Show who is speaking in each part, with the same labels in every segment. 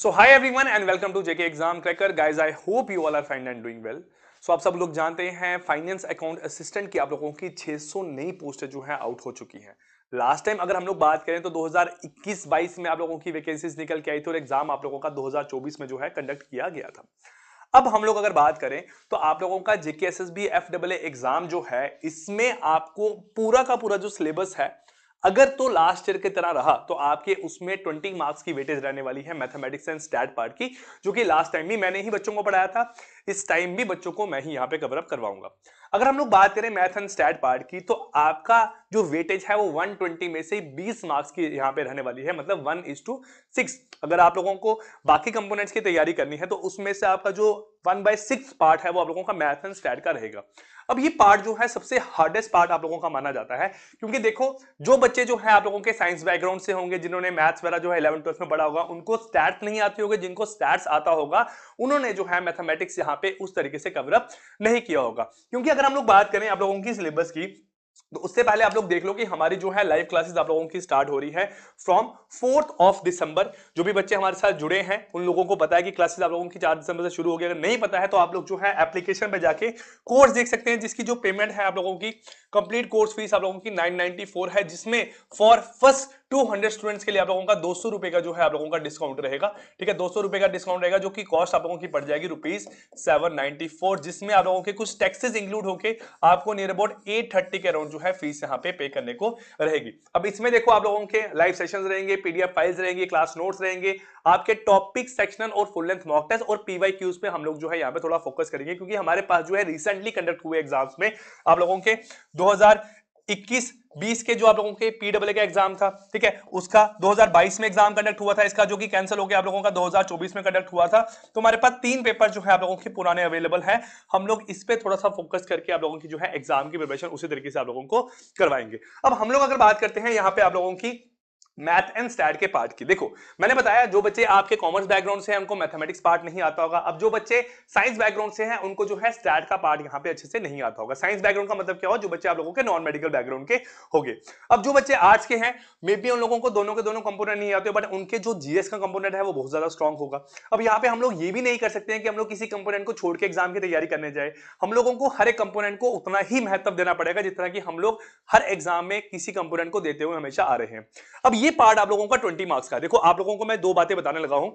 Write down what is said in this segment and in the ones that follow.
Speaker 1: So hi everyone and welcome to JK Exam Cracker. Guys, I hope you all are fine and doing well. So आप सब लोग जानते हैं finance account assistant की आप लोगों की 600 नई पोस्टें जो हैं आउट हो चुकी हैं। लास्ट टाइम अगर हम लोग बात करें तो 2021-22 में आप लोगों की वैकेंसीज निकल के आई थी और एग्जाम आप लोगों का 2024 में जो है कंडक्ट किया गया था। अब हम लोग अगर बात करें तो आप लोगों का जेकेएसएसबी एफडब्ल्यूए एग्जाम जो है इसमें आपको पूरा का पूरा जो सिलेबस है अगर तो लास्ट ईयर की तरह रहा तो आपके उसमें 20 मार्क्स की वेटेज रहने वाली है मैथमेटिक्स एंड स्टैट पार्ट की, जो कि लास्ट टाइम भी मैंने ही बच्चों को पढ़ाया था। इस टाइम भी बच्चों को मैं ही यहाँ पे कवर अप करवाऊंगा। अगर हम लोग बात करें मैथ एंड स्टैट पार्ट की तो आपका जो वेटेज है वो 120 में से 20 मार्क्स की यहाँ पे रहने वाली है, मतलब 1:6। अगर आप लोगों को बाकी कंपोनेंट्स की तैयारी करनी है तो उसमें से आपका जो 1/6 पार्ट है वो आप लोगों का मैथ एंड स्टैट का रहेगा। अब ये पार्ट जो है सबसे हार्डेस्ट पार्ट आप लोगों का माना जाता है, क्योंकि देखो जो बच्चे जो है आप लोगों के साइंस बैकग्राउंड से होंगे, जिन्होंने मैथ्स वगैरह जो है 11th-12th में पढ़ा होगा, उनको स्टैट्स नहीं आती होगी। जिनको स्टैट्स आता होगा उन्होंने जो है मैथमेटिक्स यहाँ पे उस तरीके से कवर अप नहीं किया होगा। क्योंकि अगर हम लोग बात करें आप लोगों की सिलेबस की तो उससे पहले आप लोग देख लो कि हमारी जो है लाइव क्लासेस आप लोगों की स्टार्ट हो रही है फ्रॉम 4 दिसंबर। जो भी बच्चे हमारे साथ जुड़े हैं उन लोगों को पता है कि क्लासेस आप लोगों की 4 दिसंबर से शुरू हो गई। अगर नहीं पता है तो आप लोग जो है एप्लीकेशन पे जाके कोर्स देख सकते हैं, जिसकी जो पेमेंट है आप लोगों की कंप्लीट कोर्स फीस आप लोगों की 994 है, जिसमें फॉर फर्स्ट 200 स्टूडेंट्स के लिए आप लोगों का 200 रुपए का जो है आप लोगों का डिस्काउंट रहेगा। ठीक है, 200 रुपए का डिस्काउंट रहेगा, जो कि कॉस्ट आप लोगों की पड़ जाएगी ₹794, जिसमें आप लोगों के कुछ टैक्सेस इंक्लूड होके आपको नियर अबाउट 830 के अराउंड जो है फीस यहाँ पे करने को रहेगी। अब इसमें देखो आप लोगों के लाइव सेशंस रहेंगे, पीडीएफ फाइल्स रहेंगी, क्लास नोट्स रहेंगे, आपके टॉपिक सेक्शनल और फुल लेंथ मॉक टेस्ट और पीवाईक्यूज पे हम लोग जो है यहाँ पे थोड़ा फोकस करेंगे, क्योंकि हमारे पास जो है रिसेंटली कंडक्ट हुए एग्जाम्स में आप लोगों के 2021-20 के जो आप लोगों के पीडब्ल्यूए का एग्जाम था, ठीक है, उसका 2022 में एग्जाम कंडक्ट हुआ था, इसका जो कि कैंसिल हो गया आप लोगों का 2024 में कंडक्ट हुआ था। तो हमारे पास 3 पेपर जो है आप लोगों के पुराने अवेलेबल है। हम लोग इस पे थोड़ा सा फोकस करके आप लोगों की जो है एग्जाम की प्रिपरेशन उसी तरीके से आप लोगों को करवाएंगे। अब हम लोग अगर बात करते हैं यहाँ पे आप लोगों की मैथ एंड स्टैट के पार्ट की, देखो मैंने बताया जो बच्चे आपके कॉमर्स बैकग्राउंड से हैं उनको मैथमेटिक्स पार्ट नहीं आता होगा। अब जो बच्चे साइंस बैकग्राउंड से हैं उनको जो है स्टैट का पार्ट यहाँ पे अच्छे से नहीं आता होगा। साइंस बैकग्राउंड का मतलब क्या हो, जो बच्चे आप लोगों के नॉन मेडिकल बैकग्राउंड के होंगे। अब जो बच्चे आर्ट्स के हैं मे बी उन लोगों को दोनों के दोनों कंपोनेंट नहीं आते, बट उनके जो जीएस का कंपोनेंट है वो बहुत ज्यादा स्ट्रॉन्ग होगा। अब यहाँ पे हम लोग ये भी नहीं कर सकते हैं कि हम लोग किसी कंपोनेंट को छोड़ के एग्जाम की तैयारी करने जाए। हम लोगों को हर एक कंपोनेंट को उतना ही महत्व देना पड़ेगा जितना कि हम लोग हर एग्जाम में किसी कंपोनेंट को देते हुए हमेशा आ रहे हैं। अब ये पार्ट आप लोगों का 20 मार्क्स का, देखो आप लोगों को मैं 2 बातें बताने लगा हूं।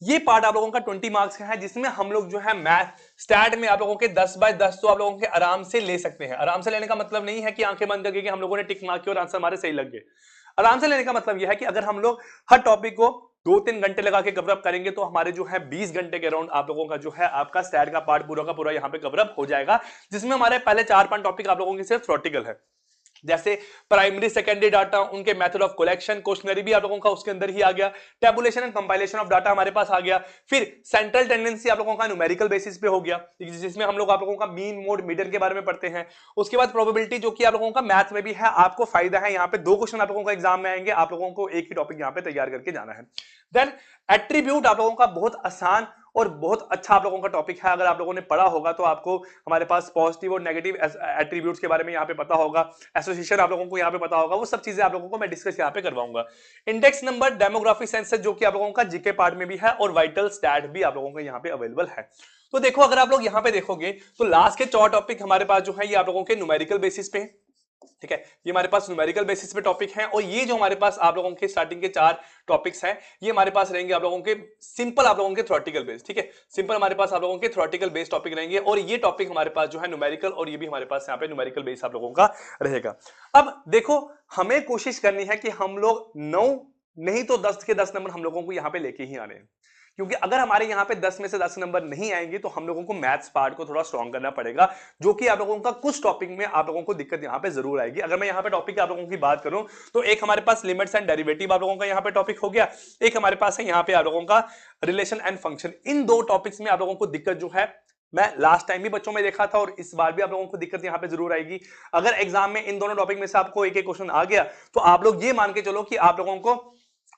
Speaker 1: ये पार्ट आप लोगों का 20 मार्क्स का है, जिसमें हम लोग जो है मैथ स्टैट में आप लोगों के 10/10 तो आप लोगों के आराम से ले सकते हैं। आराम से लेने का मतलब नहीं है कि आंखें बंद करके कि हम लोगों ने टिक मार्क किया और आंसर हमारे सही लग गए। आराम से लेने का मतलब यह है कि अगर हम लोग हर टॉपिक को 2-3 घंटे लगा के कवर अप करेंगे तो हमारे जो है 20 घंटे के अराउंड आप लोगों का जो है आपका स्टैट का पार्ट पूरा का पूरा यहाँ पे कवर अप हो जाएगा, जिसमें हमारे पहले 4-5 टॉपिक आप लोगों की सिर्फ थ्योरेटिकल है, जैसे प्राइमरी सेकेंडरी डाटा, उनके मेथड ऑफ कलेक्शन, क्वेश्चनरी भी आप लोगों का उसके अंदर ही आ गया, tabulation and compilation of data हमारे पास आ गया, फिर सेंट्रल टेंडेंसी आप लोगों का न्यूमेरिकल बेसिस पे हो गया, जिसमें हम लोग आप लोगों का मीन मोड मीडियन के बारे में पढ़ते हैं। उसके बाद प्रोबेबिलिटी जो कि आप लोगों का मैथ में भी है, आपको फायदा है, यहाँ पे 2 क्वेश्चन आप लोगों का एग्जाम में आएंगे, आप लोगों को एक ही टॉपिक यहाँ पे तैयार करके जाना है। देन एट्रीब्यूट आप लोगों का बहुत आसान और बहुत अच्छा आप लोगों का टॉपिक है। अगर आप लोगों ने पढ़ा होगा तो आपको हमारे पास पॉजिटिव और नेगेटिव एट्रीब्यूट्स के बारे में यहाँ पे पता होगा, एसोसिएशन आप लोगों को यहाँ पे पता होगा, वो सब चीजें आप लोगों को मैं डिस्कस यहाँ पे करवाऊंगा। इंडेक्स नंबर, डेमोग्राफी सेंसस जो कि आप लोगों का जीके पार्ट में भी है, और वाइटल स्टैट भी आप लोगों को यहाँ पे अवेलेबल है। तो देखो अगर आप लोग यहाँ पे देखोगे तो लास्ट के 4 टॉपिक हमारे पास जो है ये आप लोगों के न्यूमेरिकल बेसिस पे, ठीक है, ये हमारे पास न्यूमेरिकल बेसिस पे टॉपिक हैं। और ये जो हमारे पास आप लोगों के स्टार्टिंग के 4 टॉपिक्स हैं ये हमारे पास रहेंगे आप लोगों के सिंपल आप लोगों के थ्योरेटिकल बेस, ठीक है, सिंपल हमारे पास आप लोगों के थ्योरेटिकल बेस टॉपिक रहेंगे, और ये टॉपिक हमारे पास जो है न्यूमेरिकल, और ये भी हमारे पास यहाँ पे न्यूमेरिकल बेस आप लोगों का रहेगा। अब देखो हमें कोशिश करनी है कि हम लोग 9 नहीं तो 10 के 10 नंबर हम लोगों को यहाँ पे लेके ही आने हैं, क्योंकि अगर हमारे यहाँ पे 10 में से 10 नंबर नहीं आएंगे तो हम लोगों को मैथ्स पार्ट को थोड़ा स्ट्रॉन्ग करना पड़ेगा, जो कि आप लोगों का कुछ टॉपिक में आप लोगों को दिक्कत यहाँ पे जरूर आएगी। अगर मैं यहाँ पे टॉपिक आप लोगों की बात करूं तो एक हमारे पास लिमिट्स एंड डेरिवेटिव आप लोगों का यहाँ पे टॉपिक हो गया, एक हमारे पास है यहाँ पे आप लोगों का relation and function. In 2 topics में आप लोगों को दिक्कत जो है मैं लास्ट टाइम भी बच्चों में देखा था और इस बार भी आप लोगों को दिक्कत यहाँ पे जरूर आएगी। अगर एग्जाम में इन दोनों टॉपिक में से आपको एक एक क्वेश्चन आ गया तो आप लोग ये मान के चलो कि आप लोगों को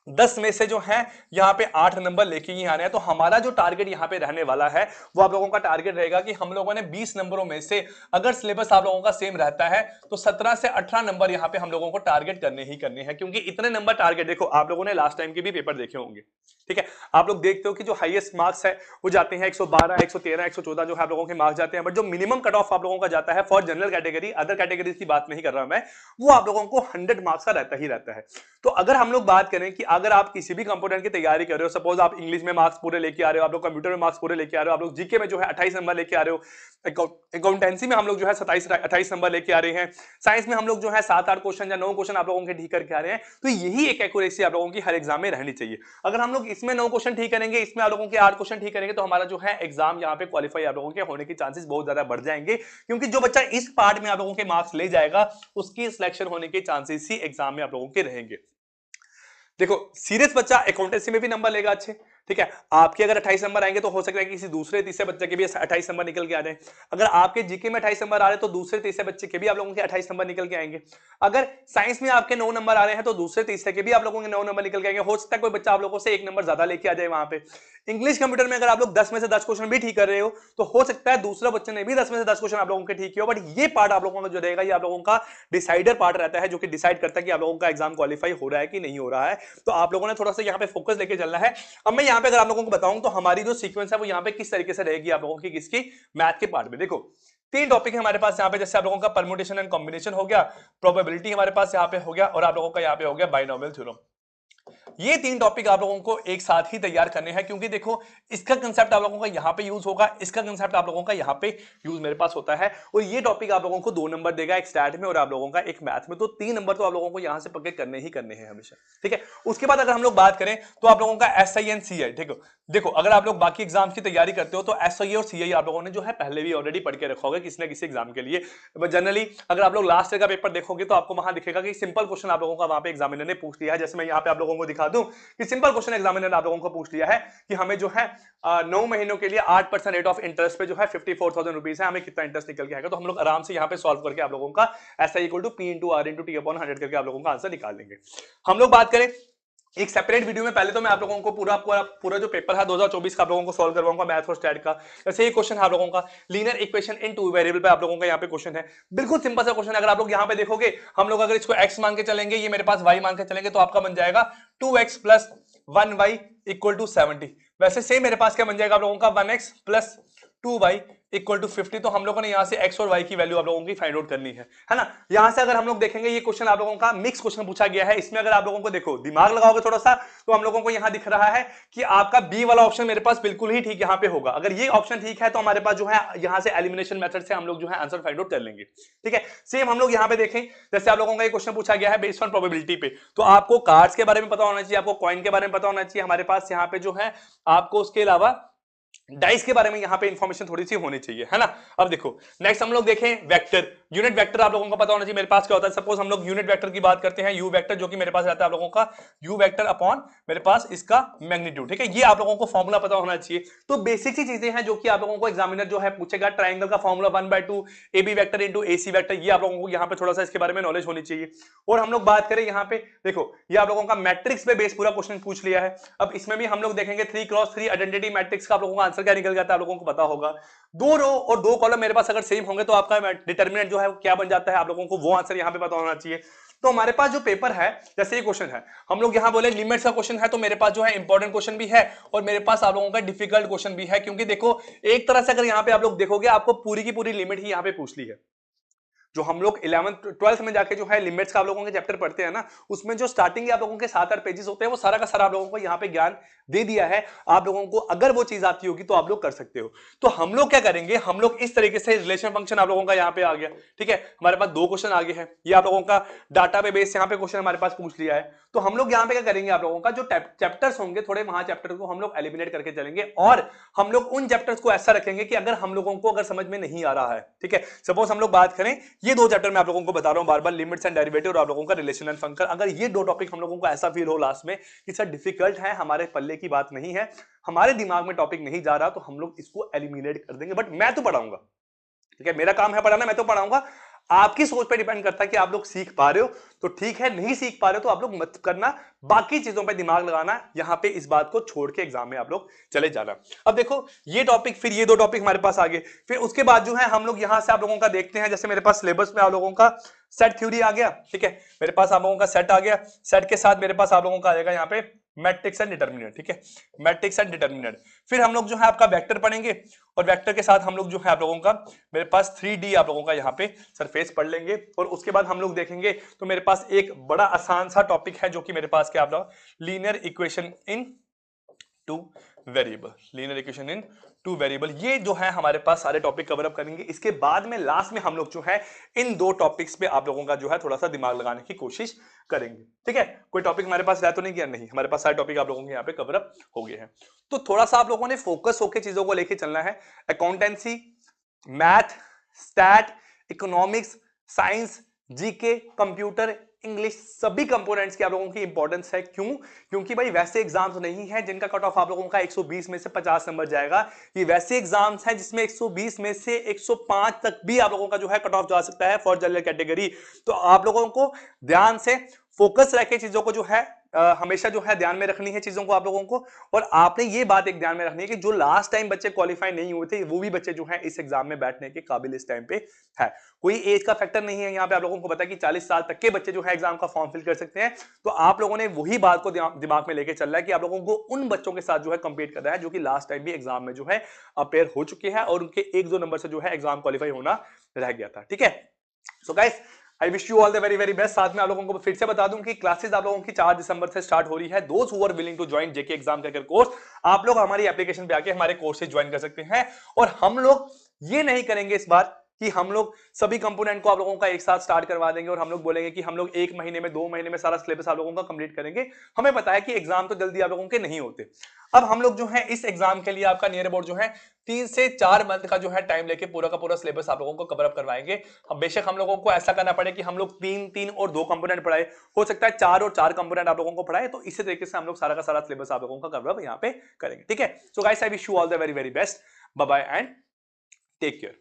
Speaker 1: 10 में से जो है यहाँ पे 8 नंबर लेके ही आने हैं। तो हमारा जो टारगेट यहाँ पे रहने वाला है वो आप लोगों का टारगेट रहेगा कि हम लोगों ने 20 नंबरों में से अगर सिलेबस आप लोगों का सेम रहता है तो 17 से 18 नंबर यहाँ पे हम लोगों को टारगेट करने ही करने हैं, क्योंकि इतने नंबर टारगेट, देखो आप लोगों ने लास्ट टाइम के भी पेपर देखे होंगे, ठीक है, आप लोग देखते हो कि जो हाईएस्ट मार्क्स है वो जाते हैं 112, 113, 114 जो है आप लोगों के मार्क्स जाते हैं, बट जो मिनिमम कट ऑफ आप लोगों का जाता है for general category, other categories की बात नहीं कर रहा मैं, वो आप लोगों को 100 मार्क्स का रहता ही रहता है। तो अगर हम लोग बात करें कि अगर आप किसी भी कंपोनेंट की तैयारी कर रहे हो, सपोज आप इंग्लिश में मार्क्स पूरे लेके आ रहे हो, आप लोग कंप्यूटर में मार्क्स पूरे लेके आ रहे हो, आप लोग जीके में जो है 28 नंबर लेके आ रहे हो, अकाउंटेंसी में हम लोग जो है 27-28 नंबर लेके आ रहे हैं, साइंस में हम लोग जो है 7-8 क्वेश्चन या 9 क्वेश्चन आप लोगों के ठीक करके आ रहे हैं, तो यही एक एक्यूरेसी आप लोगों की हर एग्जाम में रहनी चाहिए। अगर हम लोग इसमें 9 क्वेश्चन ठीक करेंगे, इसमें आप लोगों के 8 क्वेश्चन ठीक करेंगे, तो हमारा जो है एग्जाम यहाँ पे क्वालिफाई आप लोगों के होने के चांसेस बहुत ज्यादा बढ़ जाएंगे, क्योंकि जो बच्चा इस पार्ट में आप लोगों के मार्क्स ले जाएगा उसकी सिलेक्शन होने के चांसेस ही एग्जाम में आप लोगों के रहेंगे। देखो सीरियस बच्चा अकाउंटेंसी में भी नंबर लेगा अच्छे, ठीक है, आपके अगर 28 नंबर आएंगे तो हो सकता है कि किसी दूसरे तीसरे बच्चे के भी 28 नंबर निकल के आ जाए। अगर आपके जीके में 28 नंबर आ रहे हैं तो दूसरे तीसरे बच्चे के भी आप लोगों के 28 नंबर निकल के आएंगे। अगर साइंस में आपके 9 नंबर आ रहे हैं तो दूसरे तीसरे के भी आप लोगों के 9 नंबर निकल के आएंगे। हो सकता है कोई बच्चा आप लोगों से 1 नंबर ज्यादा लेके आ जाए वहां पे। इंग्लिश कंप्यूटर में अगर आप लोग 10 में से 10 क्वेश्चन भी ठीक कर रहे हो तो हो सकता है दूसरा बच्चे ने भी 10 में से 10 क्वेश्चन आप लोगों के ठीक किया हो, बट ये पार्ट आप लोगों का जो रहेगा ये आप लोगों का डिसाइडर पार्ट रहता है, जो कि डिसाइड करता है कि आप लोगों का एग्जाम क्वालिफाई हो रहा है कि नहीं हो रहा है। तो आप लोगों ने थोड़ा सा यहाँ पे फोकस लेके चलना है। अब मैं यहाँ पे अगर आप लोगों को बताऊं तो हमारी जो सीक्वेंस है वो यहाँ पे किस तरीके से रहेगी आप लोगों की, किसकी, मैथ के पार्ट में। देखो 3 टॉपिक है हमारे पास यहाँ पे, जैसे आप लोगों का परम्यूटेशन एंड कॉम्बिनेशन हो गया, प्रोबेबिलिटी हमारे पास यहाँ पे हो गया, और आप लोगों का यहाँ पे हो गया बाइनोमियल थ्योरम। ये 3 टॉपिक आप लोगों को एक साथ ही तैयार करने हैं, क्योंकि देखो इसका कंसेप्ट आप लोगों का यहाँ पे यूज होगा, इसका कंसेप्ट आप लोगों का यहाँ पे यूज मेरे पास होता है, और ये टॉपिक आप लोगों को 2 नंबर देगा, एक स्टैट में और आप लोगों का एक मैथ में। तो 3 नंबर तो आप लोगों को यहाँ से पक्के करने ही करने हैं हमेशा, ठीक है। उसके बाद अगर हम लोग बात करें तो आप लोगों का SI एंड CI, ठीक है, देखो अगर आप लोग बाकी एग्जाम्स की तैयारी करते हो तो SI और CI आप लोगों ने जो है पहले भी ऑलरेडी पढ़ के रखा होगा किसी न किसी एग्जाम के लिए। जनरली अगर आप लोग लास्ट ईयर का पेपर देखोगे तो आपको वहां दिखेगा कि सिंपल क्वेश्चन आप लोगों का वहां पे एग्जामिनर ने पूछ लिया है। जैसे मैं यहाँ पे आप लोगों को दिखा दूं कि सिंपल क्वेश्चन एग्जामिनर ने आप लोगों को पूछ लिया है कि हमें जो है 9 महीनों के लिए 8% रेट ऑफ इंटरेस्ट पे जो है 54,000 रुपीज है, हमें कितना इंटरेस्ट निकल के आएगा। तो हम लोग आराम से यहाँ पे सॉल्व करके आप लोगों का SI equal to P into R into T upon 100 करके आप लोगों का आंसर निकाल लेंगे। हम लोग बात करें एक सेपरेट वीडियो में, पहले तो मैं आप लोगों को पूरा जो पेपर है 2024 का आप लोगों को सॉल्व करवाऊंगा मैथ और स्टैट का। जैसे ये क्वेश्चन है आप लोगों का लीनियर इक्वेशन इन 2 वेरिएबल पे आप लोगों का यहाँ पे क्वेश्चन है, बिल्कुल सिंपल सा क्वेश्चन है। अगर आप लोग यहाँ पे देखोगे हम लोग अगर इसको x मान के चलेंगे, ये मेरे पास y मान के चलेंगे, तो आपका बन जाएगा 2x plus 1y equal to 70। वैसे सेम मेरे पास क्या बन जाएगा आप लोगों का 1x plus 2y equal to 50। तो हम लोगों ने यहाँ से x और y की वैल्यू आप लोगों की फाइंड आउट करनी है ना। यहाँ से अगर हम लोग देखेंगे ये क्वेश्चन आप लोगों का मिक्स क्वेश्चन पूछा गया है, इसमें अगर आप लोगों को देखो दिमाग लगाओगे थोड़ा सा तो हम लोगों को यहाँ दिख रहा है कि आपका बी वाला ऑप्शन मेरे पास बिल्कुल ही ठीक यहाँ पे होगा। अगर ये ऑप्शन ठीक है तो हमारे पास जो है यहाँ से एलिमिनेशन मेथड से हम लोग जो है आंसर फाइंड आउट कर लेंगे, ठीक है। सेम हम लोग यहाँ पे देखें, जैसे आप लोगों का ये क्वेश्चन पूछा गया है बेस्ड ऑन प्रोबेबिलिटी पे, तो आपको कार्ड्स के बारे में पता होना चाहिए, आपको कॉइन के बारे में पता होना चाहिए, हमारे पास यहाँ पे जो है आपको उसके अलावा डाइस के बारे में यहाँ पे इंफॉर्मेशन थोड़ी सी होनी चाहिए, है ना। अब देखो नेक्स्ट हम लोग देखें वेक्टर, यूनिट वेक्टर आप लोगों को पता होना चाहिए मेरे पास क्या होता है। सपोज हम लोग यूनिट वेक्टर की बात करते हैं, यू वेक्टर जो कि मेरे पास रहता है आप लोगों का यू वेक्टर अपॉन मेरे पास इसका मैग्नीट्यूड, ठीक है। ये आप लोगों को फॉर्मूला पता होना चाहिए। तो बेसिक सी चीजें हैं जो कि आप लोगों को एग्जामिनर जो है पूछेगा। ट्राइंगल का formula 1/2 AB vector into AC vector, ये आप लोगों को यहाँ पे थोड़ा सा इसके बारे में नॉलेज होनी चाहिए। और हम लोग बात करें यहाँ पे देखो ये आप लोगों का मैट्रिक्स पे बेस पूरा क्वेश्चन पूछ लिया है। अब इसमें भी हम लोग देखेंगे 3x3 आइडेंटिटी मैट्रिक्स का आप लोगों का आंसर क्या निकल जाता है आप लोगों को पता होगा। 2 रो और 2 कॉलम मेरे पास अगर सेम होंगे तो आपका डिटरमिनेंट जो है क्या बन जाता है आप लोगों को वो आंसर यहाँ पे पता होना चाहिए। तो हमारे पास जो पेपर है जैसे ये क्वेश्चन है, हम लोग यहाँ बोले लिमिट्स का क्वेश्चन है, तो मेरे पास जो है इंपॉर्टेंट क्वेश्चन भी है और मेरे पास आप लोगों का डिफिकल्ट क्वेश्चन भी है। क्योंकि देखो एक तरह से अगर यहाँ पे आप लोग देखोगे आपको पूरी की पूरी लिमिट ही यहाँ पे पूछ ली है। जो हम लोग 11th 12th में जाके जो है लिमिट्स का आप लोगों के चैप्टर पढ़ते हैं ना, उसमें जो स्टार्टिंग के आप लोगों के 7-8 पेजेस होते हैं वो सारा का सारा आप लोगों को यहाँ पे ज्ञान दे दिया है। आप लोगों को अगर वो चीज आती होगी तो आप लोग कर सकते हो। तो हम लोग क्या करेंगे, हम लोग इस तरीके से रिलेशन फंक्शन आप लोगों का यहाँ पे आ गया, ठीक है। हमारे पास 2 क्वेश्चन आगे हैं, ये आप लोगों का डाटा पे बेस यहाँ पे क्वेश्चन हमारे पास पूछ लिया है। तो हम लोग यहाँ पे क्या करेंगे, आप लोगों का जो चैप्टर्स होंगे थोड़े वहां चैप्टर को हम लोग एलिमिनेट करके चलेंगे और हम लोग उन चैप्टर्स को ऐसा रखेंगे कि अगर हम लोगों को अगर समझ में नहीं आ रहा है, ठीक है। सपोज हम लोग बात करें ये 2 चैप्टर में आप लोगों को बता रहा हूं बार बार, लिमिट्स एंड डेरिवेटिव और आप लोगों का रिलेशन एंड फंक्शन, अगर ये 2 टॉपिक हम लोगों को ऐसा फील हो लास्ट में कि सर डिफिकल्ट है, हमारे पल्ले की बात नहीं है, हमारे दिमाग में टॉपिक नहीं जा रहा, तो हम लोग इसको एलिमिनेट कर देंगे। बट मैं तो पढ़ाऊंगा, ठीक है, मेरा काम है पढ़ाना, मैं तो पढ़ाऊंगा। आपकी सोच पे डिपेंड करता है कि आप लोग सीख पा रहे हो तो ठीक है, नहीं सीख पा रहे हो तो आप लोग मत करना, बाकी चीजों पे दिमाग लगाना, यहां पे इस बात को छोड़ के एग्जाम में आप लोग चले जाना। अब देखो ये टॉपिक, फिर ये दो टॉपिक हमारे पास आ गए, फिर उसके बाद जो है हम लोग यहां से आप लोगों का देखते हैं, जैसे मेरे पास सिलेबस में आप लोगों का सेट थ्योरी आ गया, ठीक है, मेरे पास आप लोगों का सेट आ गया, सेट के साथ मेरे पास आप लोगों का आएगा यहाँ पे मैट्रिक्स एंड डिटर्मिनेंट, ठीक है, मैट्रिक्स एंड डिटर्मिनेंट। फिर हम लोग जो है आपका वेक्टर पढ़ेंगे, और वेक्टर के साथ हम लोग जो है आप लोगों का मेरे पास 3D आप लोगों का यहाँ पे सरफेस पढ़ लेंगे, और उसके बाद हम लोग देखेंगे तो मेरे पास एक बड़ा आसान सा टॉपिक है जो कि मेरे पास क्या आप लोग linear equation in two variable, linear equation in two variable, ये जो है हमारे पास सारे टॉपिक कवर अप करेंगे। इसके बाद में लास्ट में हम लोग जो है इन दो टॉपिक्स पे आप लोगों का जो है थोड़ा सा दिमाग लगाने की कोशिश करेंगे, ठीक है। कोई टॉपिक हमारे पास रह तो नहीं गया? नहीं, हमारे पास सारे टॉपिक आप लोगों के यहाँ पे कवर अप हो गए हैं। तो थोड़ा सा आप लोगों ने फोकस होकर चीजों को लेके चलना है। Accountancy, math, stat, economics, science, GK, computer, English, सभी कंपोनेंट्स की आप लोगों की इंपॉर्टेंस है। क्यों? क्योंकि भाई वैसे एग्जाम्स नहीं है जिनका कट ऑफ आप लोगों का 120 में से 50 नंबर जाएगा। ये वैसे एग्जाम्स हैं जिसमें 120 में से 105 तक भी आप लोगों का जो है कट ऑफ जा सकता है फॉर जनरल कैटेगरी। तो आप लोगों को ध्यान से फोकस रख के चीजों को जो है हमेशा जो है ध्यान में रखनी है चीजों को आप लोगों को। और आपने ये बात एक ध्यान में रखनी है कि जो लास्ट टाइम बच्चे क्वालिफाई नहीं हुए थे वो भी बच्चे जो है इस एग्जाम में बैठने के काबिल इस टाइम पे है। कोई एज का फैक्टर नहीं है यहाँ पे, आप लोगों को पता है कि 40 साल तक के बच्चे जो है एग्जाम का फॉर्म फिल कर सकते हैं। तो आप लोगों ने वही बात को दिमाग में लेके चल रहा है कि आप लोगों को उन बच्चों के साथ जो है कंपीट करना है जो कि लास्ट टाइम भी एग्जाम में जो है अपेयर हो चुके हैं और उनके 1-2 नंबर से जो है एग्जाम क्वालिफाई होना रह गया था, ठीक है। So guys, I wish you all the very very best. साथ में आप लोगों को फिर से बता दूं कि क्लासेस आप लोगों की 4 दिसंबर से स्टार्ट हो रही है। दोस्त who are willing to join JK exam का कोर्स, आप लोग हमारी एप्लीकेशन पे आके हमारे कोर्सेज ज्वाइन कर सकते हैं। और हम लोग ये नहीं करेंगे इस बार कि हम लोग सभी कंपोनेंट को आप लोगों का एक साथ स्टार्ट करवा देंगे और हम लोग बोलेंगे कि हम लोग 1 महीने में 2 महीने में सारा सिलेबस आप लोगों का कंप्लीट करेंगे। हमें पता है कि एग्जाम तो जल्दी आप लोगों के नहीं होते। अब हम लोग जो है इस एग्जाम के लिए आपका नियर अबाउट जो है 3 से 4 मंथ का जो है टाइम लेके पूरा का पूरा सिलेबस आप लोगों को कवर अप करवाएंगे। अब बेशक हम लोगों को ऐसा करना पड़े कि हम लोग 3 और 2 कंपोनेंट पढ़ाए, हो सकता है 4 और 4 कंपोनेंट आप लोगों को पढ़ाए। तो इसी तरीके से हम लोग सारा का सारा सिलेबस आप लोगों का कवर अप यहाँ पे करेंगे, ठीक है। So guys, I wish you all the very very best. Bye bye and take care.